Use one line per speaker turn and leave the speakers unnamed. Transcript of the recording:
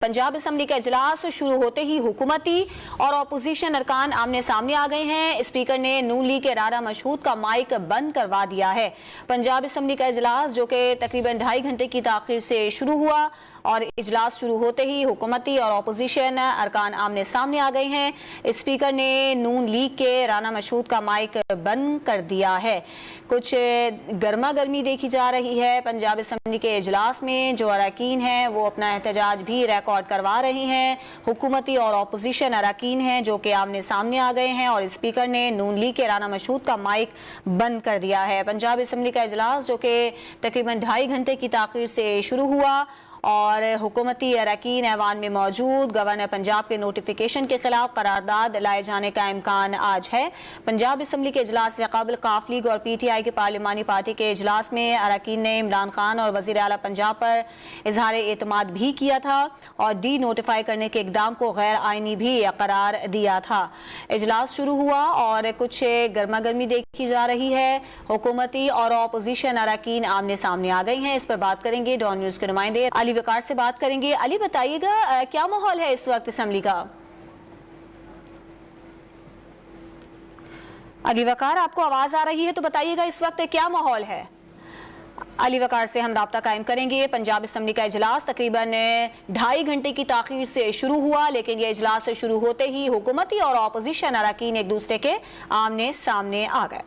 Punjab assembly का इजलास शुरू होते ही हुकूमती और अपोजिशन अरकान आमने सामने आ गए हैं। स्पीकर ने नून लीग के राना मशहूद का माइक बंद करवा दिया है। पंजाब असम्बली का इजलास जो कि तकरीबन 2.5 घंटे की ताखीर से शुरू हुआ और इजलास शुरू होते ही हुकूमती और अपोजिशन अरकान आमने सामने आ गए हैं। स्पीकर ने नून लीग के राना मशहूद का माइक बंद कर दिया है। कुछ गर्मा गर्मी देखी जा रही है। पंजाब असम्बली के इजलास में जो अरकान हैं वो अपना एहतजाज भी रिकॉर्ड करवा रहे हैं। हुकूमती और अपोजिशन अरकान हैं जो कि आमने सामने आ गए हैं और स्पीकर ने नून लीग के राना मशहूद का माइक बंद कर दिया है। पंजाब असम्बली का इजलास जो कि तकरीबन 2.5 घंटे की ताखीर से शुरू हुआ और हुकूमती अरकान ऐवान में मौजूद गवर्नर पंजाब के नोटिफिकेशन के खिलाफ करारदाद लाए जाने का इम्कान आज है। पंजाब असम्बली के इजलास से कबल काफ लीग और PTI के पार्लिमानी पार्टी के इजलास में अरकान ने इमरान खान और वज़ीर आला पंजाब पर इजहार एतमाद भी किया था और डी नोटिफाई करने के इकदाम को गैर आइनी भी करार दिया था। इजलास शुरू हुआ और कुछ गर्मा गर्मी देखी जा रही है। हुकूमती और अपोजिशन अरकान आमने सामने आ गई हैं। इस पर बात करेंगे डॉन न्यूज़ के नुमाइंदे अली वकार से बात करेंगे। अली बताइएगा क्या माहौल है इस वक्त असेंबली का? अली वकार आपको आवाज आ रही है तो बताइएगा इस वक्त क्या माहौल है? अली वकार से हम राब्ता कायम करेंगे। पंजाब असम्बली का इजलास तकरीबन 2.5 घंटे की ताखीर से शुरू हुआ लेकिन यह इजलास शुरू होते ही हुकूमती और अपोजिशन अरकान एक दूसरे के आमने सामने आ गए।